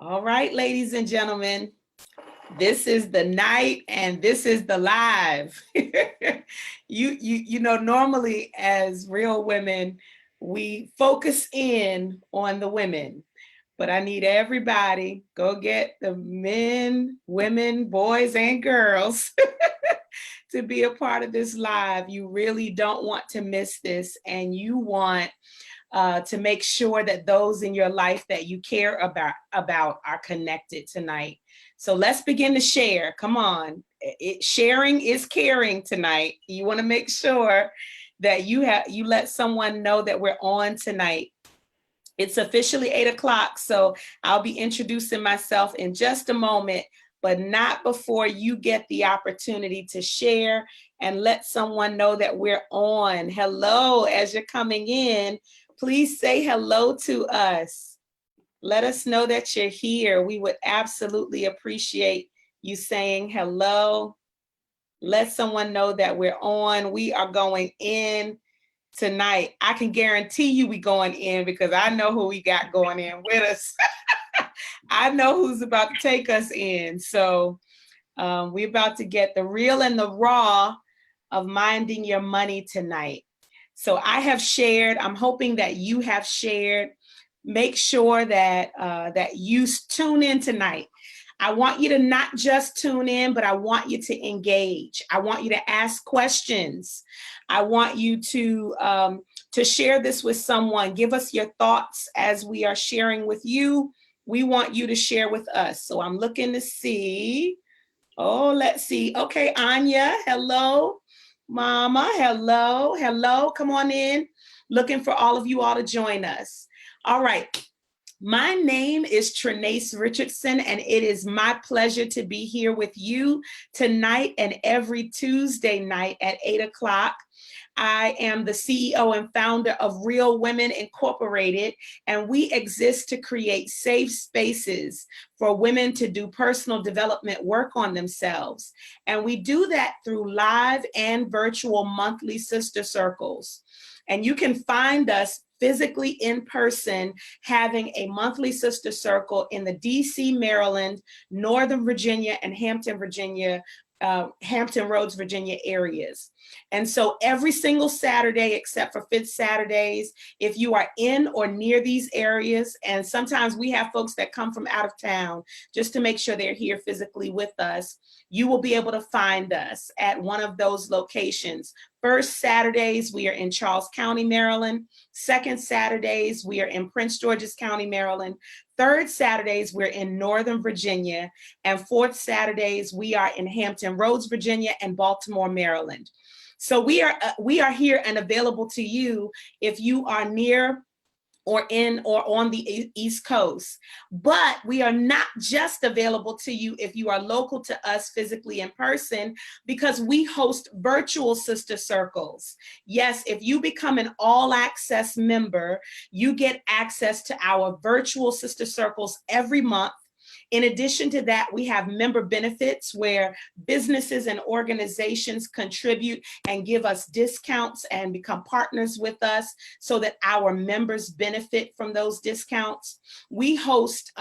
All right, ladies and gentlemen, this is the night and this is the live. Normally as real women, we focus in on the women, but I need everybody go get the men, women, boys, and girls to be a part of this live. You really don't want to miss this, and you want to make sure that those in your life that you care about are connected tonight. So let's begin to share. Come on. Sharing is caring tonight. You want to make sure that you let someone know that we're on tonight. It's officially 8 o'clock, so I'll be introducing myself in just a moment, but not before you get the opportunity to share and let someone know that we're on. Hello, as you're coming in, please say hello to us. Let us know that you're here. We would absolutely appreciate you saying hello. Let someone know that we're on. We are going in tonight. I can guarantee you we going in because I know who we got going in with us. I know who's about to take us in. So we're about to get the real and the raw of minding your money tonight. So I have shared. I'm hoping that you have shared. Make sure that that you tune in tonight. I want you to not just tune in, but I want you to engage. I want you to ask questions. I want you to share this with someone. Give us your thoughts as we are sharing with you. We want you to share with us. So I'm looking to see. Oh, let's see. Okay, Anya, hello. Mama, hello. Hello, come on in. Looking for all of you all to join us. All right. My name is Trenace Richardson, and it is my pleasure to be here with you tonight and every Tuesday night at 8 o'clock. I am the CEO and founder of Real Women Incorporated, and we exist to create safe spaces for women to do personal development work on themselves. And we do that through live and virtual monthly sister circles. And you can find us physically in person, having a monthly sister circle in the DC, Maryland, Northern Virginia, and Hampton, Virginia, Hampton Roads, Virginia areas. And so every single Saturday, except for fifth Saturdays, if you are in or near these areas, and sometimes we have folks that come from out of town just to make sure they're here physically with us, you will be able to find us at one of those locations. First Saturdays, we are in Charles County, Maryland. Second Saturdays, we are in Prince George's County, Maryland. Third Saturdays, we're in Northern Virginia. And fourth Saturdays, we are in Hampton Roads, Virginia, and Baltimore, Maryland. So we are here and available to you if you are near or in or on the East Coast. But we are not just available to you if you are local to us physically in person, because we host virtual sister circles. Yes, if you become an all access member, you get access to our virtual sister circles every month. In addition to that, we have member benefits where businesses and organizations contribute and give us discounts and become partners with us so that our members benefit from those discounts. We host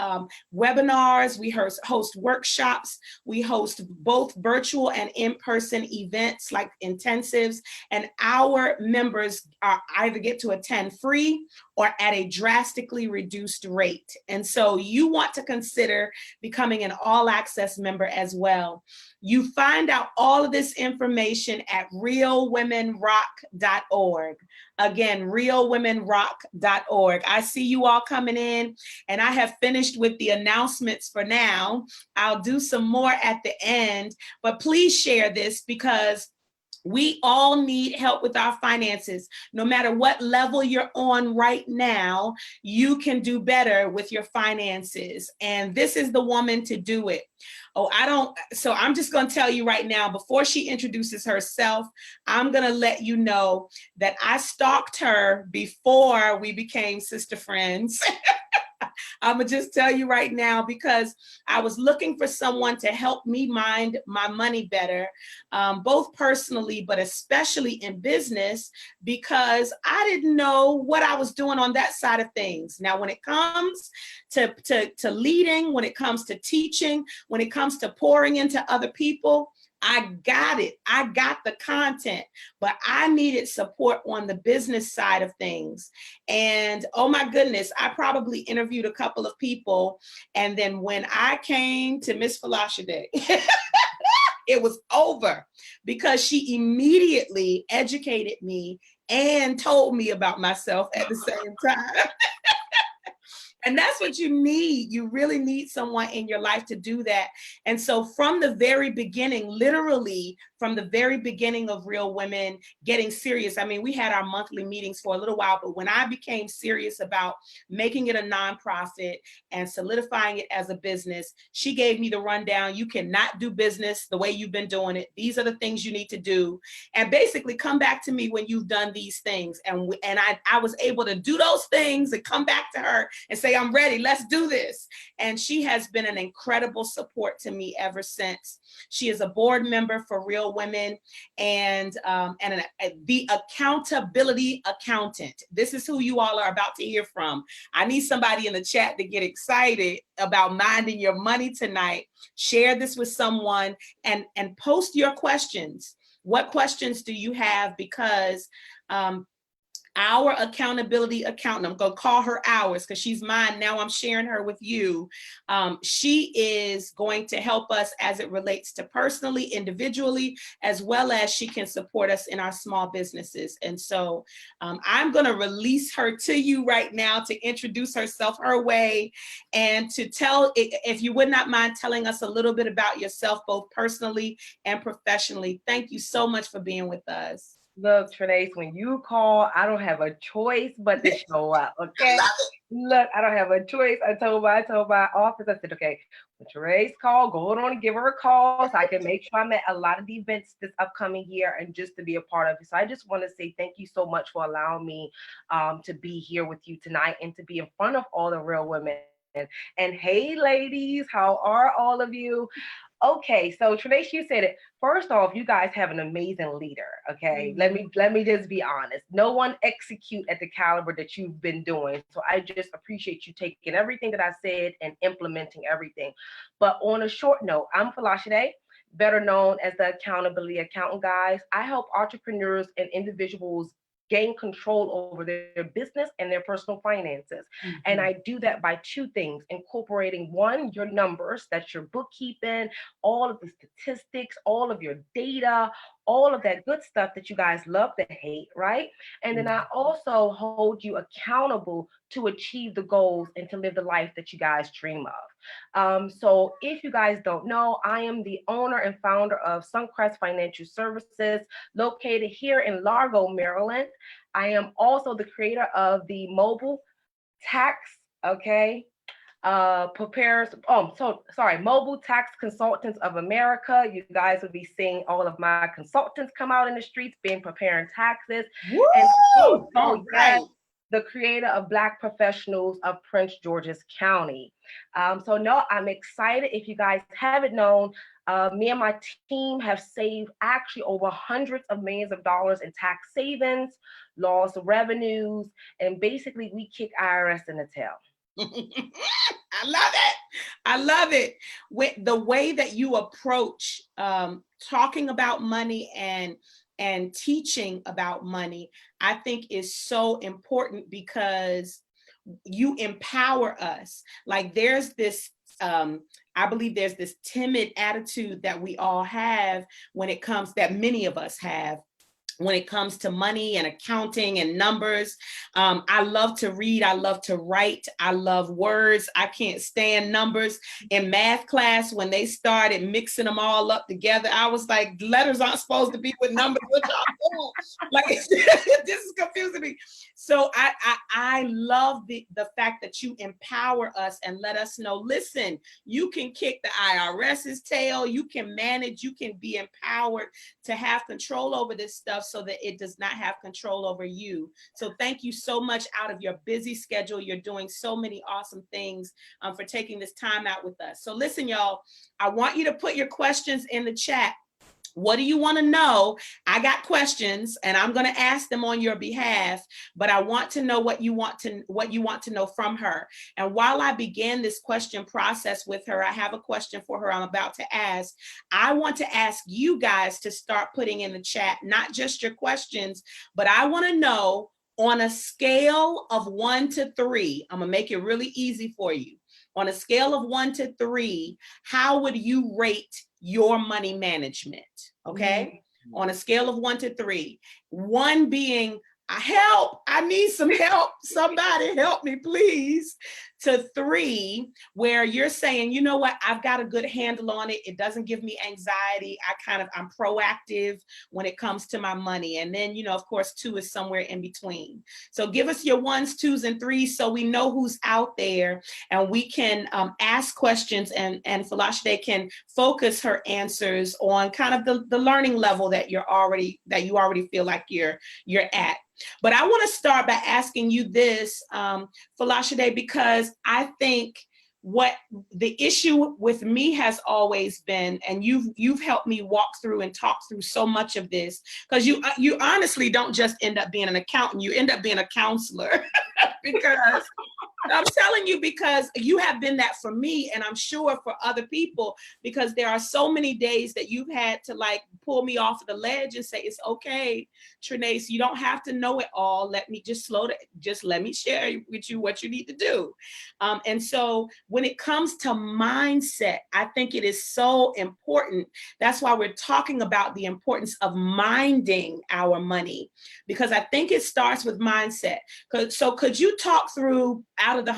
webinars, we host workshops, we host both virtual and in-person events like intensives, and our members either get to attend free or at a drastically reduced rate. And so you want to consider becoming an all access member as well. You find out all of this information at realwomenrock.org. Again, realwomenrock.org. I see you all coming in, and I have finished with the announcements for now. I'll do some more at the end, but please share this because we all need help with our finances. No matter what level you're on right now, you can do better with your finances. And this is the woman to do it. So I'm just going to tell you right now, before she introduces herself, I'm going to let you know that I stalked her before we became sister friends. I'm gonna just tell you right now, because I was looking for someone to help me mind my money better, both personally, but especially in business, because I didn't know what I was doing on that side of things. Now, when it comes to leading, when it comes to teaching, when it comes to pouring into other people, I got it. I got the content, but I needed support on the business side of things. And oh my goodness, I probably interviewed a couple of people. And then when I came to Miss Falashade, it was over, because she immediately educated me and told me about myself at the same time. And that's what you need. You really need someone in your life to do that. And so from the very beginning, literally from the very beginning of Real Women getting serious, I mean, we had our monthly meetings for a little while, but when I became serious about making it a nonprofit and solidifying it as a business, she gave me the rundown. You cannot do business the way you've been doing it. These are the things you need to do. And basically come back to me when you've done these things. And I was able to do those things and come back to her and say, I'm ready, let's do this. And she has been an incredible support to me ever since. She is a board member for Real Women and the accountability accountant. This is who you all are about to hear from. I need somebody in the chat to get excited about minding your money tonight. Share this with someone and post your questions. What questions do you have? Because our accountability accountant, I'm going to call her ours because she's mine. Now I'm sharing her with you. She is going to help us as it relates to personally, individually, as well as she can support us in our small businesses. And so I'm going to release her to you right now to introduce herself her way and to tell, if you would not mind telling us a little bit about yourself, both personally and professionally. Thank you so much for being with us. Look, Trinace, when you call, I don't have a choice but to show up, okay? Look, I don't have a choice. I told my office, I said, okay, when Trinace called, go on and give her a call so I can make sure I'm at a lot of the events this upcoming year and just to be a part of it. So I just want to say thank you so much for allowing me to be here with you tonight and to be in front of all the real women. And hey, ladies, how are all of you? Okay, so Trinace, you said it. First off, you guys have an amazing leader. Okay, let me just be honest. No one execute at the caliber that you've been doing. So I just appreciate you taking everything that I said and implementing everything. But on a short note, I'm Falashade, better known as the Accountability Accountant, guys. I help entrepreneurs and individuals gain control over their business and their personal finances. Mm-hmm. And I do that by two things: incorporating one, your numbers, that's your bookkeeping, all of the statistics, all of your data, all of that good stuff that you guys love to hate, right? And then I also hold you accountable to achieve the goals and to live the life that you guys dream of. So if you guys don't know, I am the owner and founder of Suncrest Financial Services, located here in Largo, Maryland. I am also the creator of the mobile tax, Mobile Tax Consultants of America. You guys will be seeing all of my consultants come out in the streets being preparing taxes. Woo! And also, yes, the creator of Black Professionals of Prince George's County. So no, I'm excited. If you guys haven't known, me and my team have saved actually over hundreds of millions of dollars in tax savings, lost revenues, and basically we kick IRS in the tail. I love it. I love it. With the way that you approach talking about money and teaching about money, I think is so important because you empower us. Like there's this, I believe there's this timid attitude that we all have when it comes, that many of us have, when it comes to money and accounting and numbers. I love to read. I love to write. I love words. I can't stand numbers. In math class, when they started mixing them all up together, I was like, letters aren't supposed to be with numbers. What y'all Like this is confusing me. So I love the fact that you empower us and let us know, listen, you can kick the IRS's tail, you can manage, you can be empowered to have control over this stuff so that it does not have control over you. So thank you so much out of your busy schedule. You're doing so many awesome things for taking this time out with us. So listen, y'all, I want you to put your questions in the chat. What do you want to know? I got questions and I'm going to ask them on your behalf, but I want to know what you want to know from her. And while I begin this question process with her, I have a question for her I'm about to ask. I want to ask you guys to start putting in the chat, not just your questions, but I want to know, on a scale of 1 to 3, I'm going to make it really easy for you. On a scale of 1 to 3, how would you rate your money management? Okay. On a scale of 1 to 3, 1 being help, I need some help. Somebody help me, please. To 3, where you're saying, you know what, I've got a good handle on it. It doesn't give me anxiety. I'm proactive when it comes to my money. And then, of course, 2 is somewhere in between. So give us your 1s, 2s, and 3s so we know who's out there and we can ask questions, and Falashade can focus her answers on kind of the learning level that you already feel like you're at. But I want to start by asking you this, Falashade, because I think what the issue with me has always been, and you've helped me walk through and talk through so much of this, because you honestly don't just end up being an accountant, you end up being a counselor. Because I'm telling you, because you have been that for me, and I'm sure for other people, because there are so many days that you've had to like pull me off of the ledge and say, it's okay, Trenace, you don't have to know it all. Let me just let me share with you what you need to do. And so when it comes to mindset, I think it is so important. That's why we're talking about the importance of minding our money, because I think it starts with mindset. So could you talk through, out of the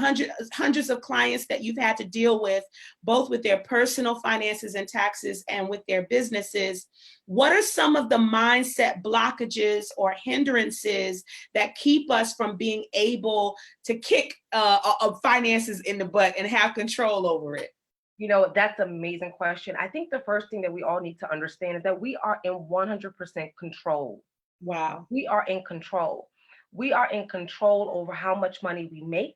hundreds of clients that you've had to deal with, both with their personal finances and taxes and with their businesses, what are some of the mindset blockages or hindrances that keep us from being able to kick finances in the butt and have control over it? That's an amazing question. I think the first thing that we all need to understand is that we are in 100% control. Wow. We are in control. We are in control over how much money we make,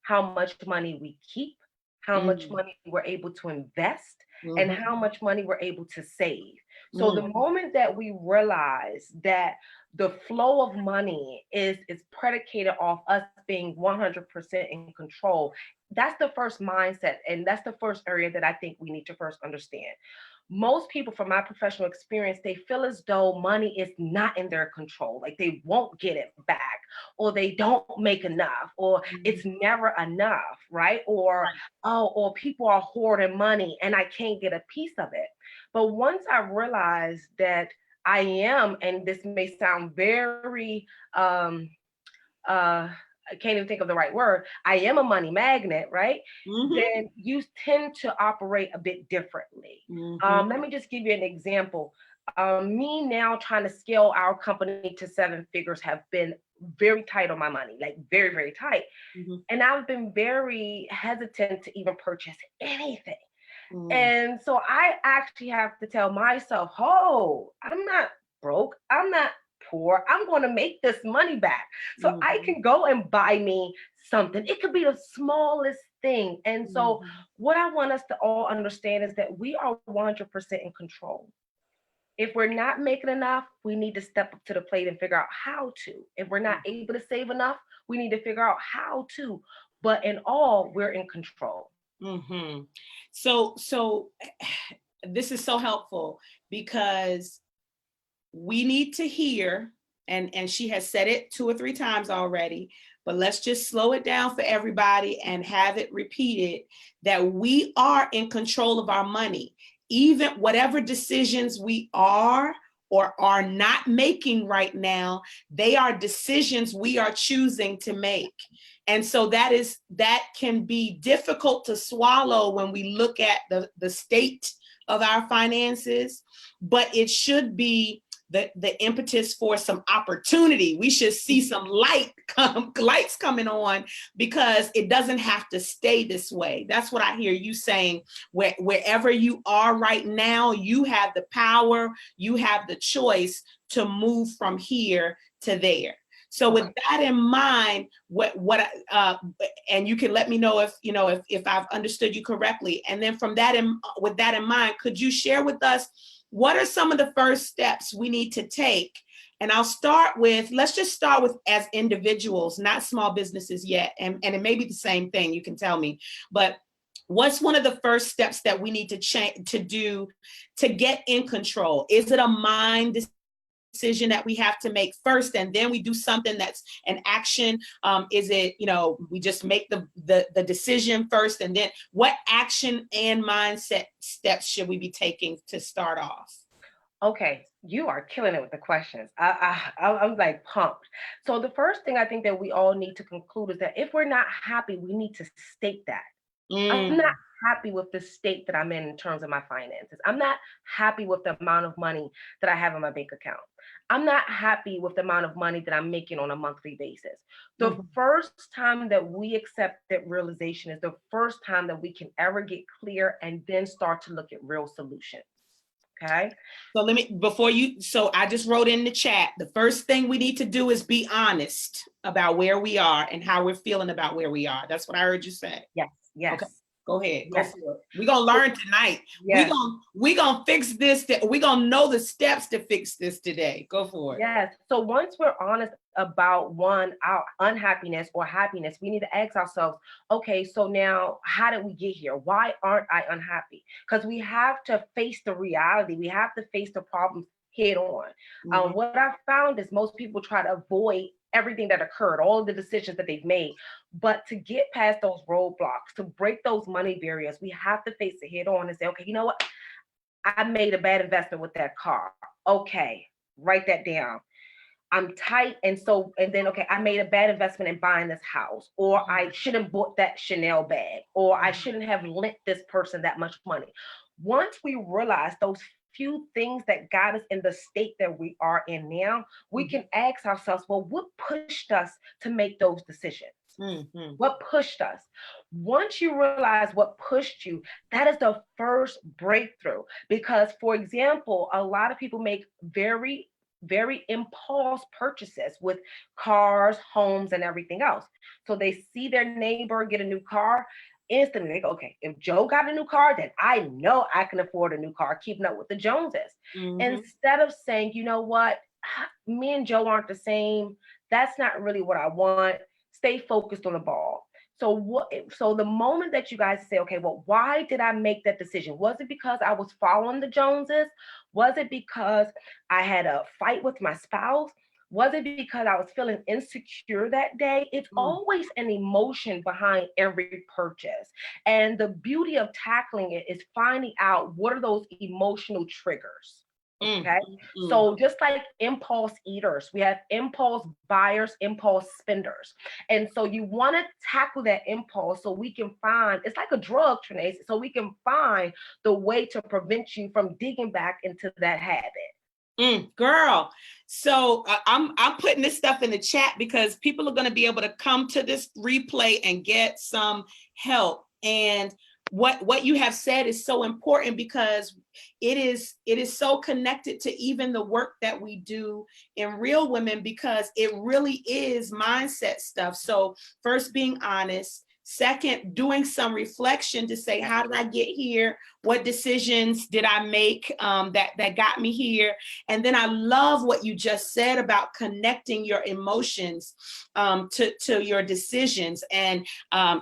how much money we keep, how much money we're able to invest, and how much money we're able to save. So the moment that we realize that the flow of money is predicated off us being 100% in control, that's the first mindset. And that's the first area that I think we need to first understand. Most people, from my professional experience, they feel as though money is not in their control, like they won't get it back, or they don't make enough, or it's never enough, right? Or people are hoarding money and I can't get a piece of it. But once I realized that I am, and this may sound very I can't even think of the right word, I am a money magnet, right? Then you tend to operate a bit differently. Let me just give you an example. Me now trying to scale our company to 7 figures have been very tight on my money, like very, very tight. And I've been very hesitant to even purchase anything. And so I actually have to tell myself, oh, I'm not broke. I'm not poor. I'm going to make this money back. So I can go and buy me something. It could be the smallest thing. And so what I want us to all understand is that we are 100% in control. If we're not making enough, we need to step up to the plate and figure out how to. If we're not able to save enough, we need to figure out how to. But in all, we're in control. So this is so helpful, because we need to hear, and she has said it 2 or 3 times already, but let's just slow it down for everybody and have it repeated, that we are in control of our money. Even whatever decisions we are or are not making right now, they are decisions we are choosing to make. And so that can be difficult to swallow when we look at the state of our finances, but it should be the impetus for some opportunity. We should see some lights coming on, because it doesn't have to stay this way. That's what I hear you saying. Wherever you are right now, you have the power, you have the choice to move from here to there. So with that in mind, and you can let me know if I've understood you correctly. And then with that in mind, could you share with us what are some of the first steps we need to take? And let's just start with as individuals, not small businesses yet. And it may be the same thing, you can tell me, but what's one of the first steps that we need to do to get in control? Is it a mind decision that we have to make first, and then we do something that's an action? Is it, we just make the decision first, and then what action and mindset steps should we be taking to start off? Okay, you are killing it with the questions. I'm like pumped. So the first thing I think that we all need to conclude is that if we're not happy, we need to state that. I'm not happy with the state that I'm in terms of my finances. I'm not happy with the amount of money that I have in my bank account. I'm not happy with the amount of money that I'm making on a monthly basis. The first time that we accept that realization is the first time that we can ever get clear and then start to look at real solutions. Okay. So I just wrote in the chat, the first thing we need to do is be honest about where we are and how we're feeling about where we are. That's what I heard you say. Yes. Yes. Okay. Go ahead. Yes. Go for it. We're going to learn tonight. Yes. We're going to fix this. We're going to know the steps to fix this today. Go for it. Yes. So once we're honest about our unhappiness or happiness, we need to ask ourselves, okay, so now how did we get here? Why aren't I unhappy? Because we have to face the reality. We have to face the problems head on. What I found is most people try to avoid everything that occurred, all of the decisions that they've made. But to get past those roadblocks, to break those money barriers, we have to face it head on and say, okay, you know what? I made a bad investment with that car. Okay, write that down. I'm tight. And then, okay, I made a bad investment in buying this house, or I shouldn't bought that Chanel bag, or I shouldn't have lent this person that much money. Once we realize those few things that got us in the state that we are in now, we can ask ourselves, well, what pushed us to make those decisions? What pushed us? Once you realize what pushed you, that is the first breakthrough. Because, for example, a lot of people make very, very impulse purchases with cars, homes, and everything else. So they see their neighbor get a new car. Instantly they go, okay, if Joe got a new car, then I know I can afford a new car, keeping up with the Joneses. Instead of saying, you know what, me and Joe aren't the same. That's not really what I want. Stay focused on the ball. So the moment that you guys say, okay, well, why did I make that decision? Was it because I was following the Joneses? Was it because I had a fight with my spouse? Was it because I was feeling insecure that day? It's always an emotion behind every purchase. And the beauty of tackling it is finding out what are those emotional triggers. Okay. So just like impulse eaters, we have impulse buyers, impulse spenders. And so you want to tackle that impulse so we can find, it's like a drug, Trinace, so we can find the way to prevent you from digging back into that habit. Girl, so I'm putting this stuff in the chat because people are going to be able to come to this replay and get some help. And what you have said is so important because it is so connected to even the work that we do in Real Women, because it really is mindset stuff. So first, being honest. Second, doing some reflection to say, how did I get here? What decisions did I make that got me here? And then I love what you just said about connecting your emotions to your decisions. And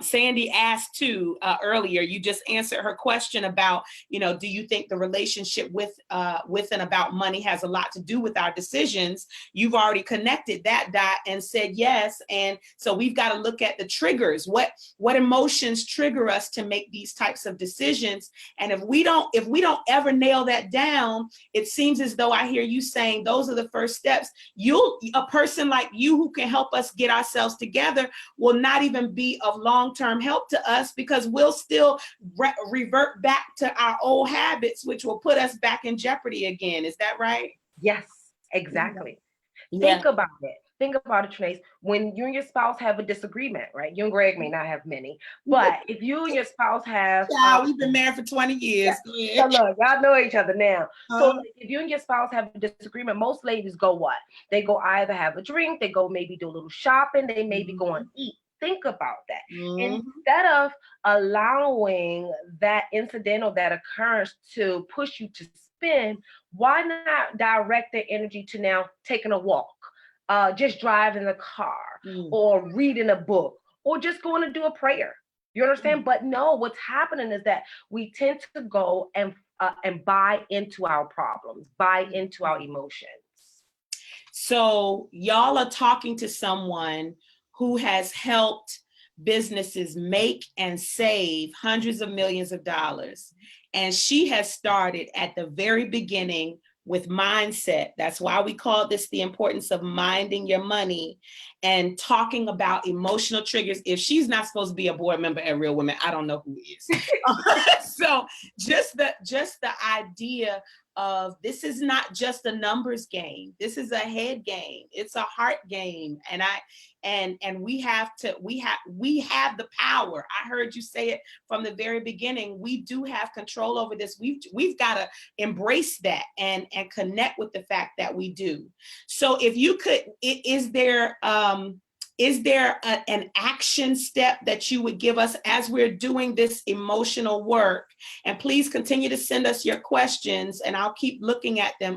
Sandy asked too earlier, you just answered her question about, do you think the relationship with and about money has a lot to do with our decisions? You've already connected that dot and said yes. And so we've got to look at the triggers. What emotions trigger us to make these types of decisions? And if we don't ever nail that down, it seems as though I hear you saying those are the first steps. A person like you who can help us get ourselves together will not even be of long-term help to us, because we'll still revert back to our old habits, which will put us back in jeopardy again. Is that right? Yes. Exactly. Yeah. Think about it. Think about it, Trinace. When you and your spouse have a disagreement, right? You and Greg may not have many, but if you and your spouse have, Yeah, we've been married for 20 years. yeah. So look, y'all know each other now. So Uh-huh. if you and your spouse have a disagreement, most ladies go what? They go either have a drink, they go maybe do a little shopping, they maybe go and eat. Think about that. Mhm. Instead of allowing that incidental, that occurrence to push you to spend, why not direct their energy to now taking a walk, just driving the car, Mm. or reading a book, or just going to do a prayer? You understand? But no, what's happening is that we tend to go and buy into our problems, buy into our emotions. So y'all are talking to someone who has helped businesses make and save hundreds of millions of dollars. And she has started at the very beginning with mindset. That's why we call this the importance of minding your money and talking about emotional triggers. If she's not supposed to be a board member at Real Women, I don't know who is. So just the idea of this is not just a numbers game. This is a head game. It's a heart game. And we have the power. I heard you say it from the very beginning. We do have control over this. We've got to embrace that and connect with the fact that we do. So if you could, is there an action step that you would give us as we're doing this emotional work? And please continue to send us your questions and I'll keep looking at them.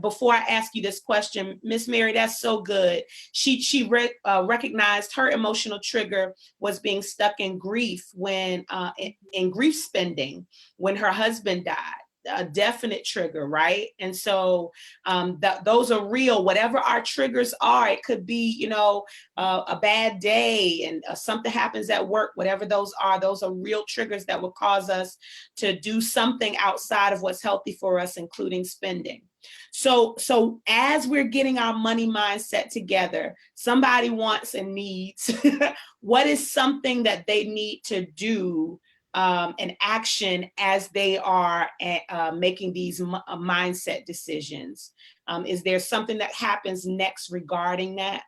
Before I ask you this question, Miss Mary, that's so good. She recognized her emotional trigger was being stuck in grief in grief spending when her husband died. A definite trigger, right? And so those are real. Whatever our triggers are, it could be, a bad day and something happens at work. Whatever those are real triggers that will cause us to do something outside of what's healthy for us, including spending. So as we're getting our money mindset together, somebody wants and needs. What is something that they need to do? An action as they are making these mindset decisions. Is there something that happens next regarding that?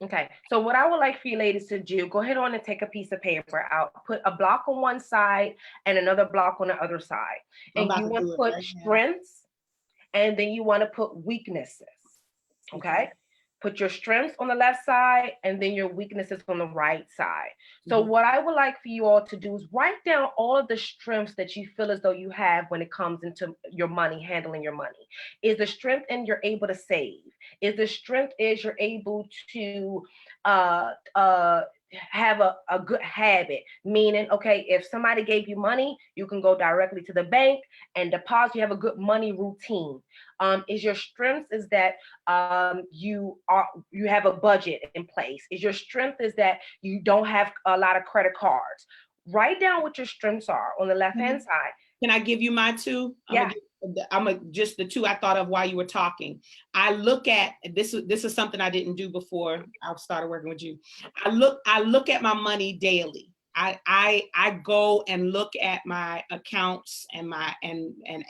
Okay, so what I would like for you ladies to do, go ahead on and take a piece of paper out, put a block on one side and another block on the other side. And you want to put strengths, and then you want to put weaknesses. Okay. Put your strengths on the left side and then your weaknesses on the right side. So what I would like for you all to do is write down all of the strengths that you feel as though you have when it comes into your money, handling your money. Is the strength in you're able to save? Is the strength is you're able to have a good habit, meaning, okay, if somebody gave you money, you can go directly to the bank and deposit. You have a good money routine. Is your strength is that you have a budget in place? Is your strength is that you don't have a lot of credit cards? Write down what your strengths are on the left hand side. Can I give you my two? Yeah. Just the two I thought of while you were talking. I look at this. This is something I didn't do before I started working with you. I look at my money daily. I go and look at my accounts and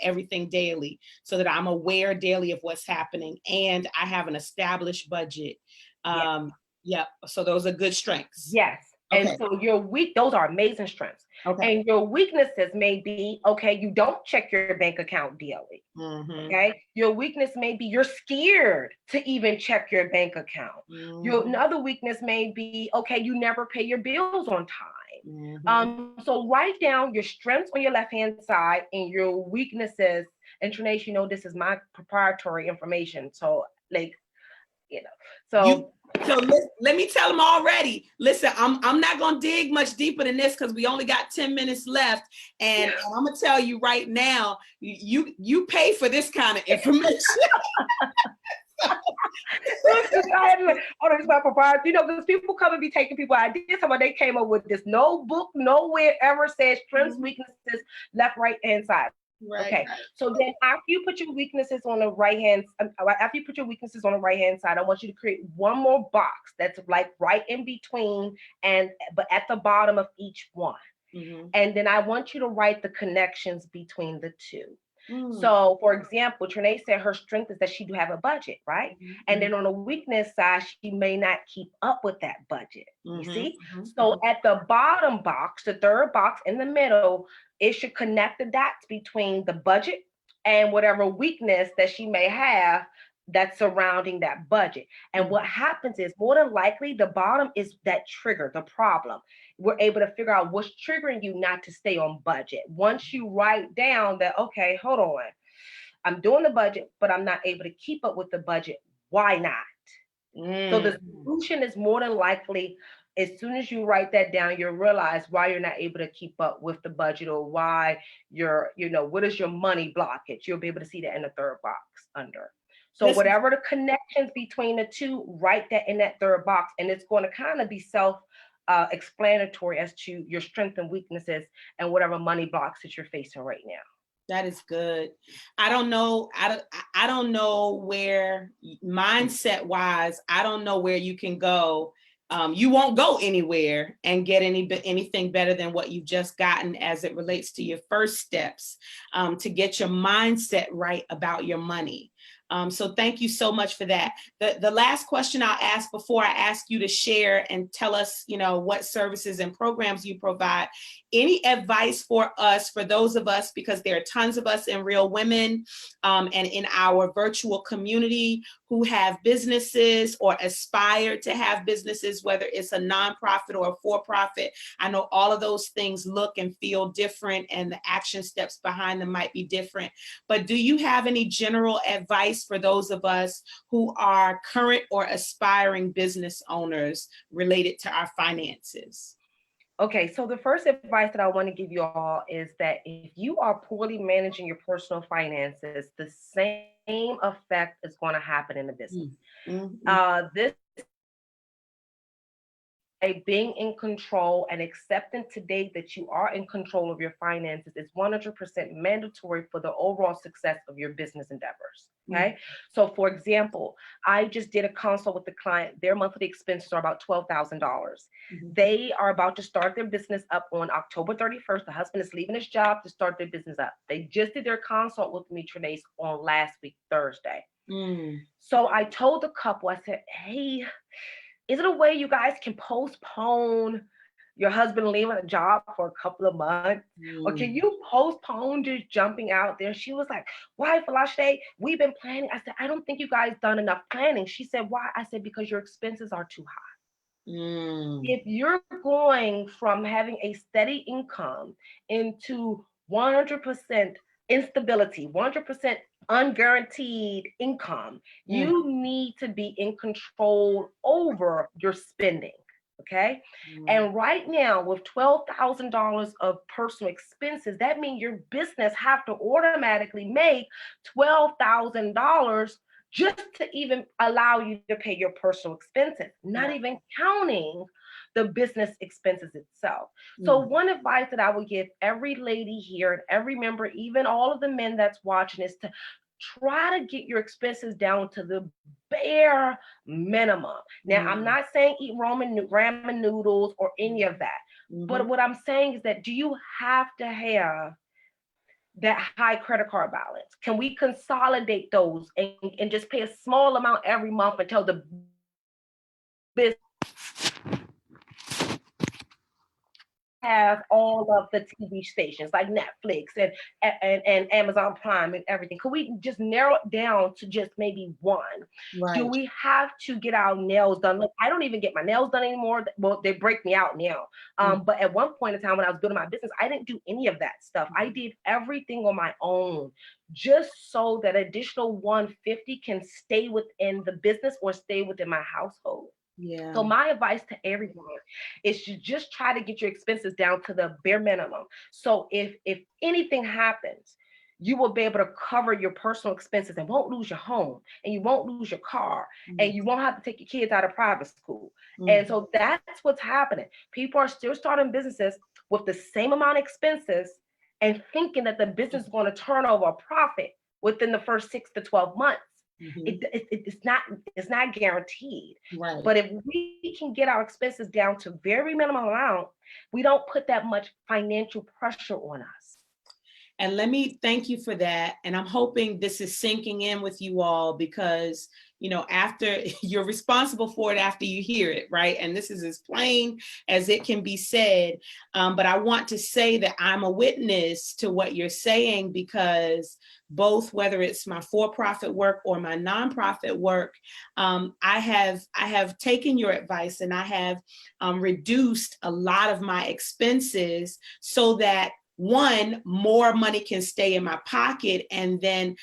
everything daily so that I'm aware daily of what's happening, and I have an established budget. Yeah. So those are good strengths. Yes. Okay. And so those are amazing strengths. Okay. And your weaknesses may be, okay, you don't check your bank account daily. Okay. Your weakness may be you're scared to even check your bank account. Your another weakness may be, okay, you never pay your bills on time. So write down your strengths on your left-hand side and your weaknesses. And Trinace, this is my proprietary information. So so let me tell them already. Listen, I'm not gonna dig much deeper than this because we only got 10 minutes left, and I'm gonna tell you right now, you pay for this kind of information. It's my proprietary, because people come and be taking people ideas. Somebody they came up with this. No book nowhere ever says strengths, weaknesses, left, right hand side. Right. Okay. So then after you put your weaknesses on the right hand, side, I want you to create one more box that's like right in between but at the bottom of each one. And then I want you to write the connections between the two. Mm. So, for example, Trinae said her strength is that she do have a budget, right? And then on the weakness side, she may not keep up with that budget. You see? So at the bottom box, the third box in the middle, it should connect the dots between the budget and whatever weakness that she may have that's surrounding that budget. And what happens is, more than likely, the bottom is that trigger, the problem. We're able to figure out what's triggering you not to stay on budget. Once you write down that, okay, hold on, I'm doing the budget, but I'm not able to keep up with the budget. Why not? So the solution is more than likely, as soon as you write that down, you'll realize why you're not able to keep up with the budget, or why you're, what is your money blockage? You'll be able to see that in the third box under. So whatever the connections between the two, write that in that third box, and it's going to kind of be self-explanatory as to your strengths and weaknesses and whatever money blocks that you're facing right now. That is good. I don't know. I don't know where, mindset wise, I don't know where you can go. You won't go anywhere and get anything better than what you've just gotten as it relates to your first steps to get your mindset right about your money. So thank you so much for that. The last question I'll ask before I ask you to share and tell us, what services and programs you provide. Any advice for us, for those of us, because there are tons of us in Real Women and in our virtual community who have businesses or aspire to have businesses, whether it's a nonprofit or a for-profit. I know all of those things look and feel different, and the action steps behind them might be different. But do you have any general advice for those of us who are current or aspiring business owners related to our finances? Okay, so the first advice that I want to give you all is that if you are poorly managing your personal finances, the same effect is going to happen in the business. This being in control and accepting today that you are in control of your finances is 100% mandatory for the overall success of your business endeavors. Okay. So for example, I just did a consult with the client. Their monthly expenses are about $12,000. They are about to start their business up on October 31st. The husband is leaving his job to start their business up. They just did their consult with me, Trinae, on last week, Thursday. So I told the couple, I said, hey, is it a way you guys can postpone your husband leaving a job for a couple of months? Or can you postpone just jumping out there? She was like, why, Falashte? We've been planning. I said, I don't think you guys done enough planning. She said, why? I said, because your expenses are too high. If you're going from having a steady income into 100% instability, 100% unguaranteed income, you need to be in control over your spending. Okay. And right now, with $12,000 of personal expenses, that means your business have to automatically make $12,000 just to even allow you to pay your personal expenses, not even counting the business expenses itself. So one advice that I would give every lady here and every member, even all of the men that's watching, is to try to get your expenses down to the bare minimum. Now, I'm not saying eat ramen noodles or any of that. But what I'm saying is that, do you have to have that high credit card balance? Can we consolidate those and just pay a small amount every month until the business have all of the TV stations like Netflix and Amazon Prime and everything? Could we just narrow it down to just maybe one? Do we have to get our nails done? Look, I don't even get my nails done anymore. Well, they break me out now. But at one point in time when I was building my business, I didn't do any of that stuff. I did everything on my own, just so that additional 150 can stay within the business or stay within my household. So my advice to everyone is to just try to get your expenses down to the bare minimum. So if anything happens, you will be able to cover your personal expenses and won't lose your home, and you won't lose your car, and you won't have to take your kids out of private school. And so that's what's happening. People are still starting businesses with the same amount of expenses and thinking that the business is going to turn over a profit within the first 6 to 12 months. It's not guaranteed. But if we can get our expenses down to very minimum amount, we don't put that much financial pressure on us. And let me thank you for that. And I'm hoping this is sinking in with you all because, you know, after you're responsible for it after you hear it, right? And this is as plain as it can be said. But I want to say that I'm a witness to what you're saying because both whether it's my for-profit work or my nonprofit work, I have taken your advice and I have reduced a lot of my expenses so that one, more money can stay in my pocket, and then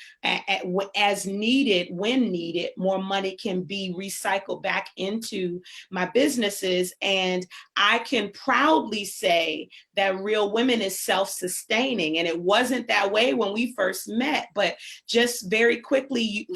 as needed, when needed, more money can be recycled back into my businesses. And I can proudly say that Real Women is self-sustaining. And it wasn't that way when we first met, but just very quickly,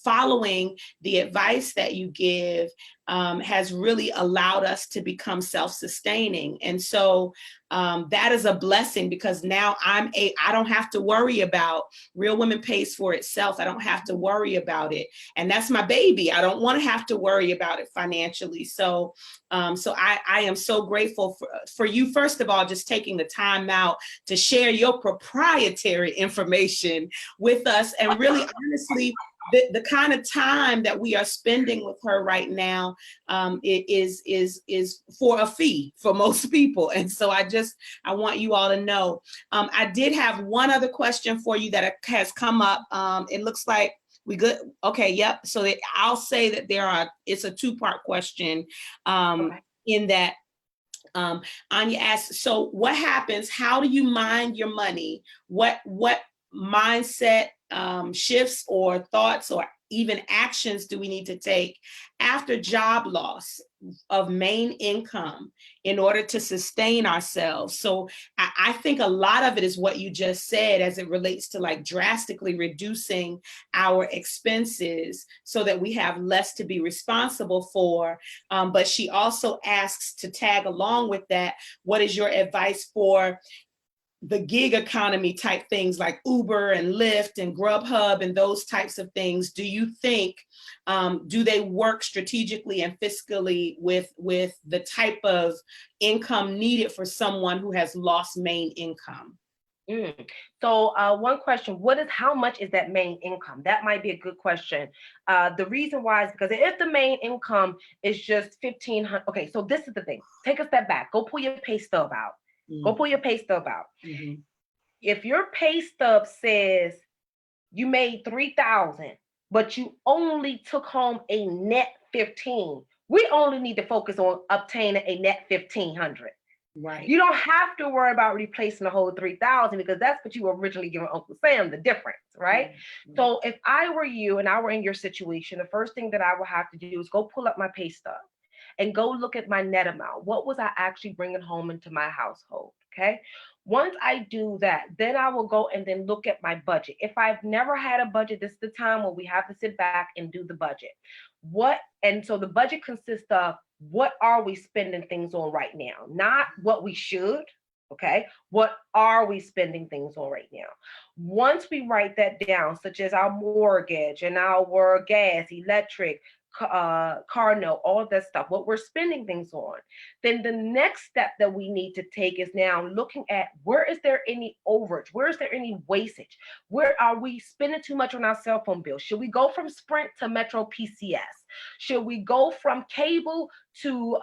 following the advice that you give has really allowed us to become self-sustaining. And so that is a blessing because now I don't have to worry about Real Women pays for itself. I don't have to worry about it. And that's my baby. I don't want to have to worry about it financially. So I am so grateful for you, first of all, just taking the time out to share your proprietary information with us. And really, honestly, the kind of time that we are spending with her right now is for a fee for most people. And so I want you all to know. I did have one other question for you that has come up. It looks like we good. Okay. Yep. So I'll say that it's a two-part question in that Anya asked, so what happens? How do you mind your money? What mindset shifts or thoughts or even actions do we need to take after job loss of main income in order to sustain ourselves? So I think a lot of it is what you just said as it relates to like drastically reducing our expenses so that we have less to be responsible for. But she also asks to tag along with that, what is your advice for the gig economy type things like Uber and Lyft and Grubhub and those types of things? Do you think, do they work strategically and fiscally with the type of income needed for someone who has lost main income? So one question, how much is that main income? That might be a good question. The reason why is because if the main income is just $1,500, okay, so this is the thing. Take a step back, go pull your pay stub out. Go pull your pay stub out. Mm-hmm. If your pay stub says you made $3,000, but you only took home a net 15, we only need to focus on obtaining a net 1,500. Right. You don't have to worry about replacing the whole 3,000 because that's what you were originally giving Uncle Sam, the difference, right? Mm-hmm. So if I were you and I were in your situation, the first thing that I would have to do is go pull up my pay stub and go look at my net amount. What was I actually bringing home into my household? Okay. Once I do that, then I will go and then look at my budget. If I've never had a budget, this is the time when we have to sit back and do the budget. And so the budget consists of what are we spending things on right now? Not what we should. Okay. What are we spending things on right now? Once we write that down, such as our mortgage and our gas, electric, car note, all of that stuff, what we're spending things on, then the next step that we need to take is now looking at where is there any overage? Where is there any wastage? Where are we spending too much on our cell phone bill? Should we go from Sprint to Metro PCS? Should we go from cable to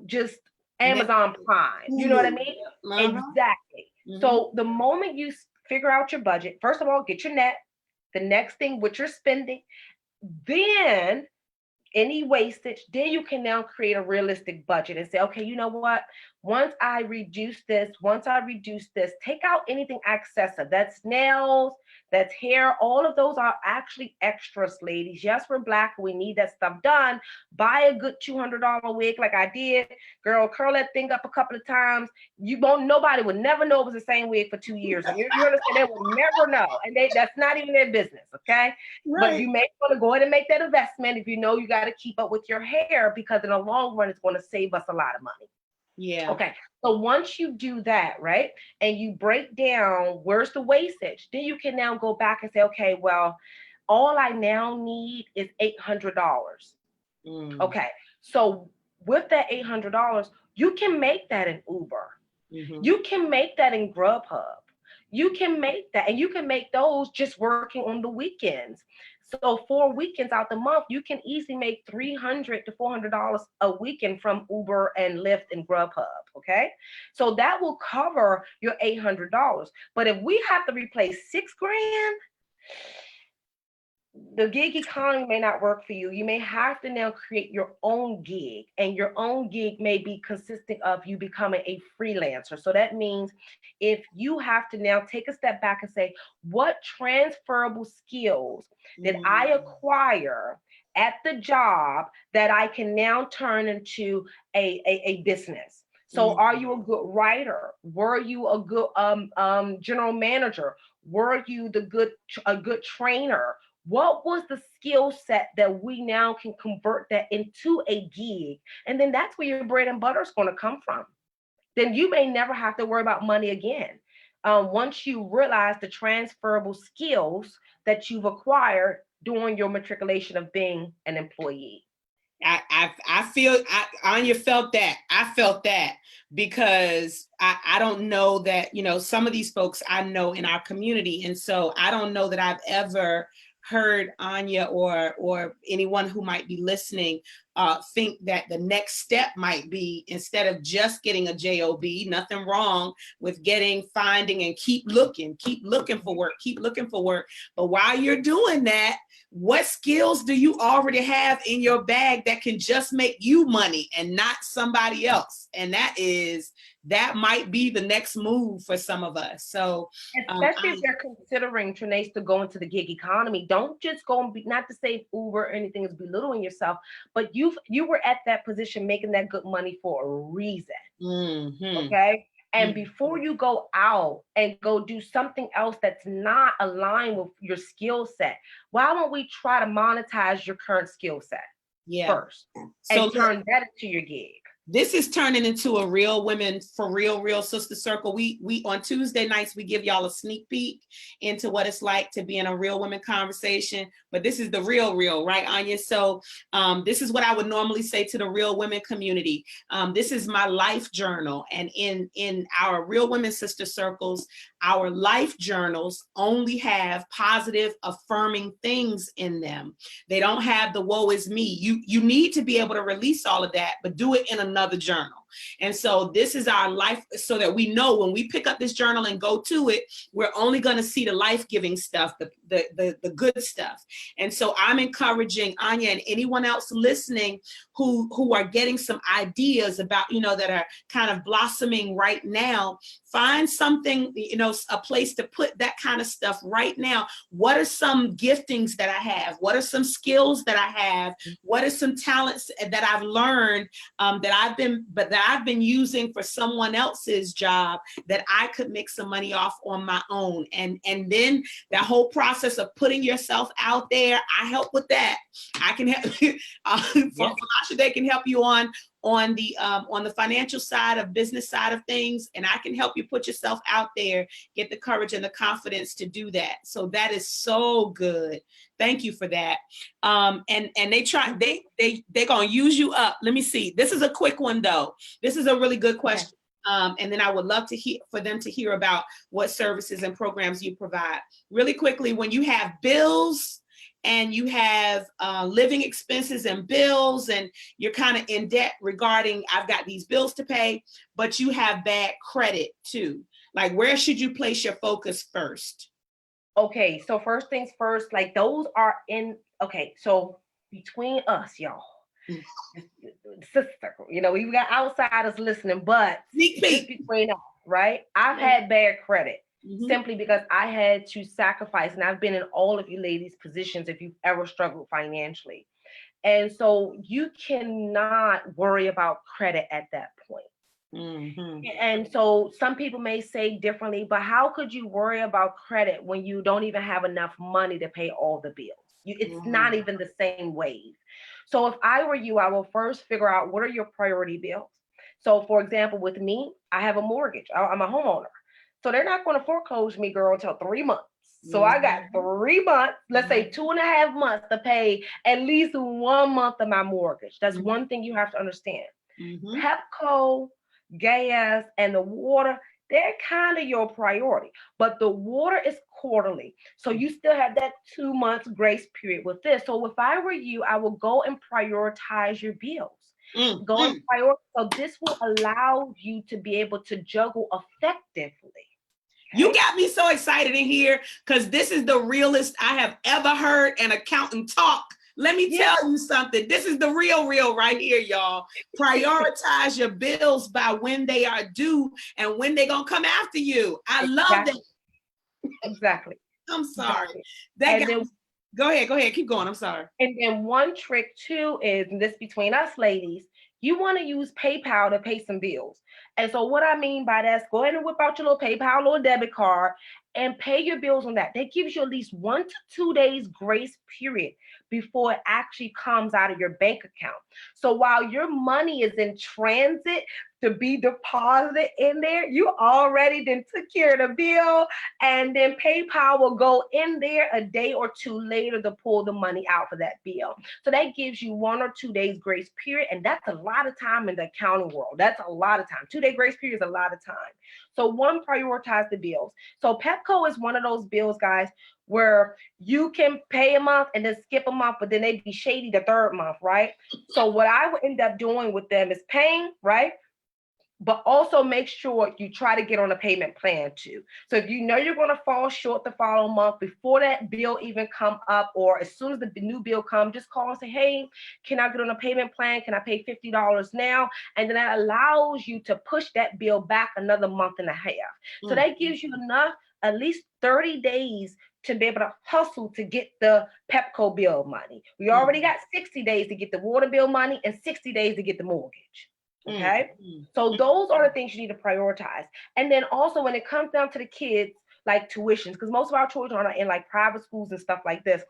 just Amazon Prime? You know what I mean? Uh-huh. Exactly. Mm-hmm. So the moment you figure out your budget, first of all, get your net. The next thing, what you're spending, then any wastage, then you can now create a realistic budget and say, okay, you know what? Once I reduce this, take out anything excessive. That's nails, that's hair. All of those are actually extras, ladies. Yes, we're Black. We need that stuff done. Buy a good $200 wig like I did. Girl, curl that thing up a couple of times. Nobody would never know it was the same wig for 2 years. You understand? They would never know. And that's not even their business, okay? Right. But you may want to go ahead and make that investment if you know you got to keep up with your hair, because in the long run, it's going to save us a lot of money. Yeah. Okay. So once you do that, right, and you break down where's the wastage, then you can now go back and say, okay, well, all I now need is $800. Okay. So with that $800, you can make that an Uber. Mhm. You can make that in Grubhub. You can make that, and you can make those just working on the weekends. So 4 weekends out the month, you can easily make $300 to $400 a weekend from Uber and Lyft and Grubhub. Okay, so that will cover your $800. But if we have to replace 6 grand, the gig economy may not work for you. You may have to now create your own gig, and your own gig may be consisting of you becoming a freelancer. So that means if you have to now take a step back and say, what transferable skills did I acquire at the job that I can now turn into a business? So are you a good writer? Were you a good general manager? Were you a good trainer? What was the skill set that we now can convert that into a gig? And then that's where your bread and butter is going to come from. Then you may never have to worry about money again. Once you realize the transferable skills that you've acquired during your matriculation of being an employee. I feel Anya felt that. I felt that because I don't know that, you know, some of these folks I know in our community. And so I don't know that I've ever heard Anya or anyone who might be listening think that the next step might be, instead of just getting a job, nothing wrong with finding and keep looking for work. But while you're doing that, what skills do you already have in your bag that can just make you money and not somebody else? And that might be the next move for some of us. So especially if you're considering, Trinace, to go into the gig economy, don't just go and not to say Uber or anything is belittling yourself, but you were at that position making that good money for a reason. Okay. And before you go out and go do something else that's not aligned with your skill set, why don't we try to monetize your current skill set first and turn that into your gig? This is turning into a Real Women for Real Sister Circle. We on Tuesday nights, we give y'all a sneak peek into what it's like to be in a Real Women conversation. But this is the real, right, Anya? So this is what I would normally say to the Real Women community. This is my life journal. And in our Real Women Sister Circles, our life journals only have positive, affirming things in them. They don't have the woe is me. You need to be able to release all of that, but do it in another journal. And so this is our life, so that we know when we pick up this journal and go to it, we're only going to see the life-giving stuff, the good stuff. And so I'm encouraging Anya and anyone else listening who are getting some ideas about, you know, that are kind of blossoming right now. Find something, you know, a place to put that kind of stuff right now. What are some giftings that I have? What are some skills that I have? What are some talents that I've learned that I've been using for someone else's job that I could make some money off on my own? And then that whole process of putting yourself out there, I help with that. I can help you. Falasha, they can help you on the financial side of business side of things, and I can help you put yourself out there, get the courage and the confidence to do that. So that is so good. Thank you for that. And they're gonna use you up. Let me see. This is a quick one though. This is a really good question. And then I would love to hear for them to hear about what services and programs you provide. Really quickly, when you have bills and you have living expenses and bills, and you're kind of in debt regarding, I've got these bills to pay, but you have bad credit too. Like, where should you place your focus first? Okay, so first things first, like those are okay, so between us, y'all, sister, you know, we've got outsiders listening, but between us, right? I've had bad credit. Simply because I had to sacrifice, and I've been in all of you ladies' positions if you've ever struggled financially. And so you cannot worry about credit at that point. And so some people may say differently, but how could you worry about credit when you don't even have enough money to pay all the bills? It's not even the same wave. So if I were you, I will first figure out what are your priority bills. So for example, with me, I have a mortgage. I'm a homeowner. So they're not going to foreclose me, girl, until 3 months. So I got 3 months, let's say 2.5 months to pay at least 1 month of my mortgage. That's one thing you have to understand. Pepco gas, and the water, they're kind of your priority. But the water is quarterly. So you still have that 2 months grace period with this. So if I were you, I will go and prioritize your bills. Go and prioritize. So this will allow you to be able to juggle effectively. You got me so excited in here because this is the realest I have ever heard an accountant talk. Let me tell you something. This is the real right here, y'all. Prioritize your bills by when they are due and when they're going to come after you. I love that. Exactly. I'm sorry. Exactly. Go ahead. Keep going. I'm sorry. And then one trick too is, and this between us ladies, you want to use PayPal to pay some bills. And so what I mean by that is go ahead and whip out your little PayPal or debit card and pay your bills on that. That gives you at least 1 to 2 days grace period before it actually comes out of your bank account. So while your money is in transit to be deposited in there, you already then took care of the bill, and then PayPal will go in there a day or two later to pull the money out for that bill. So that gives you 1 or 2 days grace period, and that's a lot of time in the accounting world. That's a lot of time. 2-day grace period is a lot of time. So one, prioritize the bills. So Pepco is one of those bills, guys, where you can pay a month and then skip a month, but then they'd be shady the third month, right? So what I would end up doing with them is paying, right? But also make sure you try to get on a payment plan too. So if you know you're going to fall short the following month before that bill even come up, or as soon as the new bill comes, just call and say, hey, can I get on a payment plan? Can I pay $50 now? And then that allows you to push that bill back another month and a half. So that gives you enough, at least 30 days to be able to hustle to get the Pepco bill money. We already got 60 days to get the water bill money and 60 days to get the mortgage. Okay. So those are the things you need to prioritize. And then also when it comes down to the kids, like tuitions, because most of our children are in like private schools and stuff like this,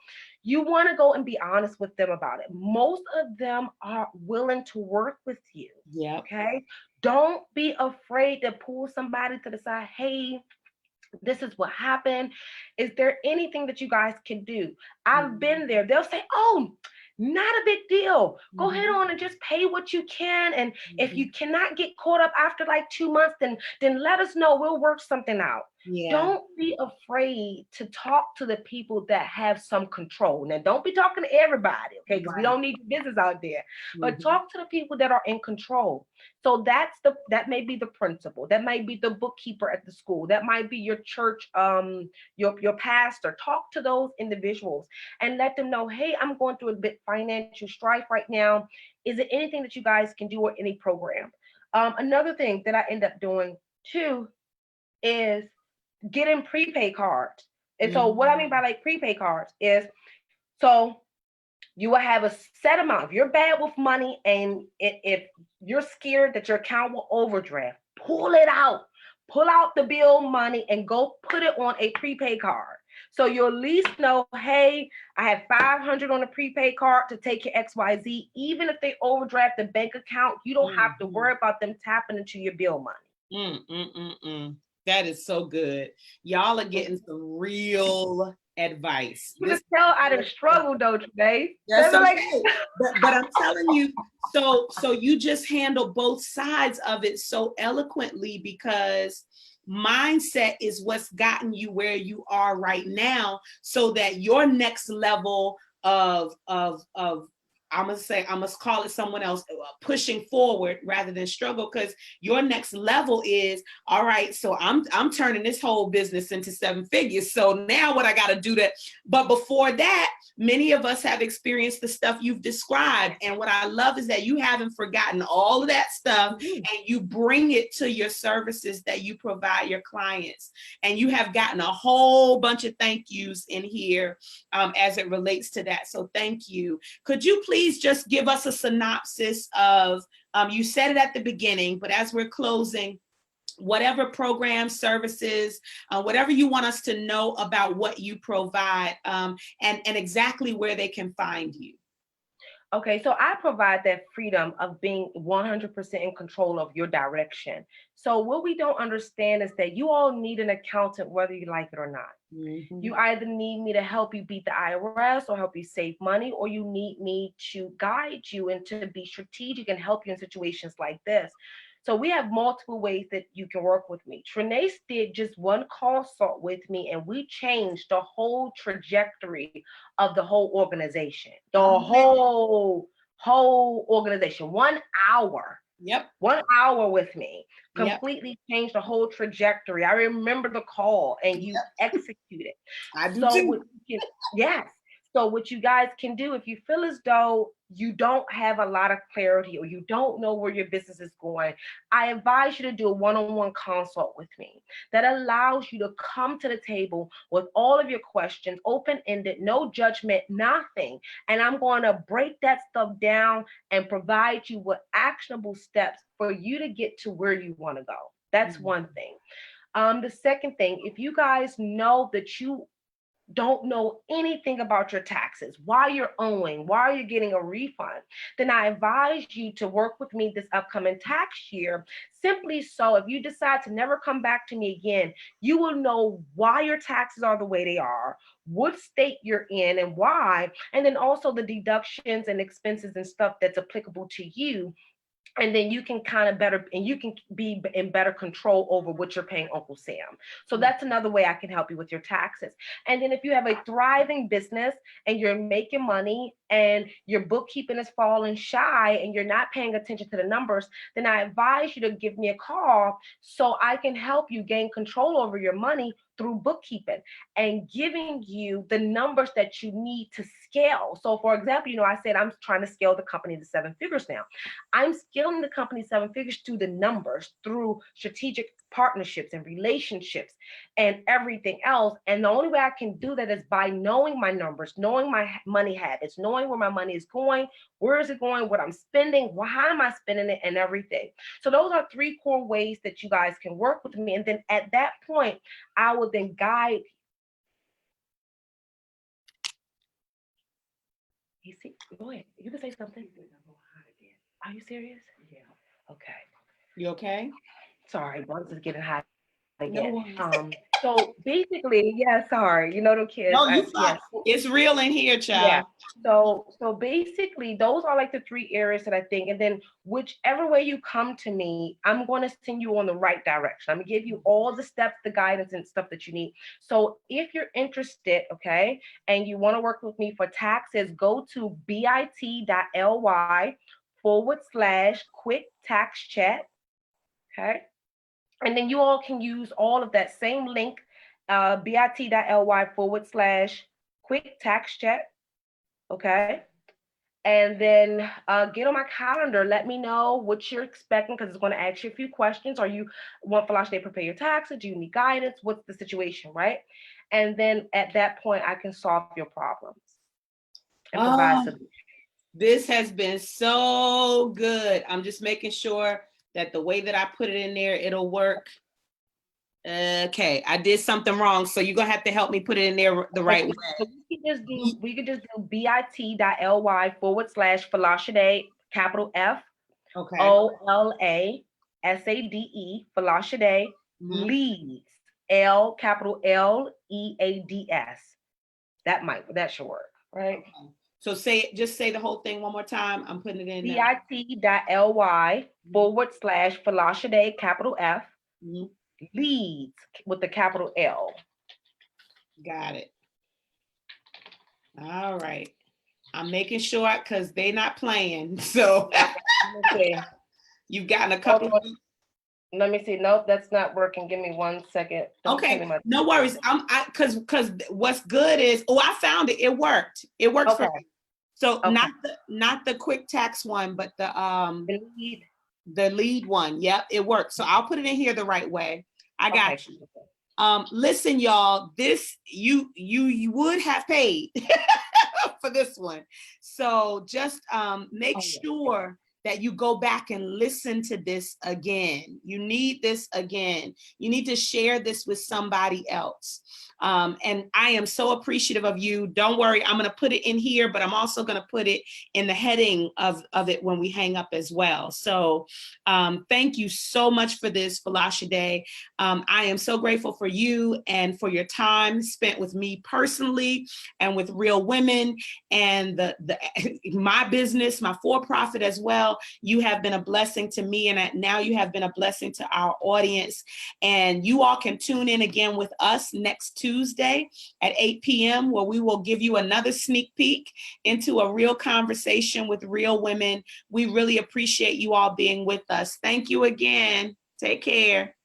you want to go and be honest with them about it. Most of them are willing to work with you. Yeah. Okay. Don't be afraid to pull somebody to the side. Hey, this is what happened. Is there anything that you guys can do? I've been there. They'll say, oh, not a big deal. Go ahead on and just pay what you can. And if you cannot get caught up after like 2 months, then let us know. We'll work something out. Yeah. Don't be afraid to talk to the people that have some control. Now, don't be talking to everybody, okay? Because we don't need business out there. But talk to the people that are in control. So that may be the principal. That might be the bookkeeper at the school. That might be your church, your pastor. Talk to those individuals and let them know, hey, I'm going through a bit financial strife right now. Is there anything that you guys can do or any program? Another thing that I end up doing too is getting prepaid cards. And so what I mean by like prepaid cards is, so you will have a set amount. If you're bad with money and if you're scared that your account will overdraft, pull it out. Pull out the bill money and go put it on a prepaid card. So you'll at least know, hey, I have $500 on a prepaid card to take your XYZ. Even if they overdraft the bank account, you don't have to worry about them tapping into your bill money. That is so good. Y'all are getting some real advice. You just tell I done struggled though today. That's okay. but I'm telling you, so you just handle both sides of it so eloquently, because mindset is what's gotten you where you are right now, so that your next level of I must call it someone else, pushing forward rather than struggle, because your next level is, all right, so I'm turning this whole business into 7 figures. So now what I got to do that. But before that, many of us have experienced the stuff you've described. And what I love is that you haven't forgotten all of that stuff, and you bring it to your services that you provide your clients. And you have gotten a whole bunch of thank yous in here as it relates to that. So thank you. Could you please just give us a synopsis of, you said it at the beginning, but as we're closing, whatever programs, services, whatever you want us to know about what you provide, and exactly where they can find you. Okay, so I provide that freedom of being 100% in control of your direction. So what we don't understand is that you all need an accountant, whether you like it or not. You either need me to help you beat the IRS or help you save money, or you need me to guide you and to be strategic and help you in situations like this. So we have multiple ways that you can work with me. Trinace did just one consult with me, and we changed the whole trajectory of the whole organization. The whole organization. 1 hour. Yep. 1 hour with me Yep. completely changed the whole trajectory. I remember the call, and you executed. I do too. Yes. So what you guys can do, if you feel as though you don't have a lot of clarity or you don't know where your business is going, I advise you to do a one-on-one consult with me that allows you to come to the table with all of your questions, open-ended, no judgment, nothing. And I'm going to break that stuff down and provide you with actionable steps for you to get to where you want to go. That's one thing. The second thing, if you guys know that you don't know anything about your taxes, why you're owing, why you're getting a refund, then I advise you to work with me this upcoming tax year. Simply so, if you decide to never come back to me again, you will know why your taxes are the way they are, what state you're in and why, and then also the deductions and expenses and stuff that's applicable to you. And then you can kind of better, and you can be in better control over what you're paying Uncle Sam. So that's another way I can help you with your taxes. And then if you have a thriving business and you're making money and your bookkeeping is falling shy and you're not paying attention to the numbers, then I advise you to give me a call so I can help you gain control over your money through bookkeeping and giving you the numbers that you need to scale. So for example, I said I'm trying to scale the company to 7 figures now. I'm scaling the company 7 figures through the numbers, through strategic partnerships and relationships and everything else. And the only way I can do that is by knowing my numbers, knowing my money habits, knowing where my money is going, where is it going, what I'm spending, how am I spending it, and everything. So those are 3 core ways that you guys can work with me. And then at that point, I will then guide. You see, go ahead. You can say something. Are you serious? Yeah. Okay. You okay? Sorry, once it's getting hot No again. So basically, yeah, sorry, the kids. No, you fine. Yes. It's real in here, child. Yeah. So basically, those are like the 3 areas that I think. And then whichever way you come to me, I'm going to send you on the right direction. I'm going to give you all the steps, the guidance and stuff that you need. So if you're interested, okay, and you want to work with me for taxes, go to bit.ly/quick tax chat. Okay. And then you all can use all of that same link, bit.ly/quick tax chat. Okay. And then get on my calendar. Let me know what you're expecting, because it's going to ask you a few questions. Are you want Falasha to prepare your taxes? Do you need guidance? What's the situation, right? And then at that point, I can solve your problems and provide solutions. This has been so good. I'm just making sure that the way that I put it in there, it'll work. Okay, I did something wrong, so you're gonna have to help me put it in there the right way. So we could just do bit.ly/Falashade, capital F, okay. OLASADE, Falashade, leads, L, capital LEADS. That should work, right? Okay. So just say the whole thing one more time. I'm putting it in bit.ly/Falashade, capital F, leads with the capital L. Got it. All right. I'm making sure, because they're not playing. So you've gotten a couple of. Let me see. Nope, that's not working. Give me 1 second. Okay, no worries. Because what's good is, I found it. It worked. It worked for me. So not the quick tax one, but the lead one. Yep, it worked. So I'll put it in here the right way. I got you. Listen, y'all, this you would have paid for this one. So just make sure that you go back and listen to this again. You need this again. You need to share this with somebody else. And I am so appreciative of you. Don't worry, I'm gonna put it in here, but I'm also gonna put it in the heading of it when we hang up as well. So thank you so much for this, Falashade. I am so grateful for you and for your time spent with me personally and with Real Women and my business, my for-profit as well. well. You have been a blessing to me, and now you have been a blessing to our audience. And you all can tune in again with us next Tuesday at 8 p.m., where we will give you another sneak peek into a real conversation with real women. We really appreciate you all being with us. Thank you again. Take care.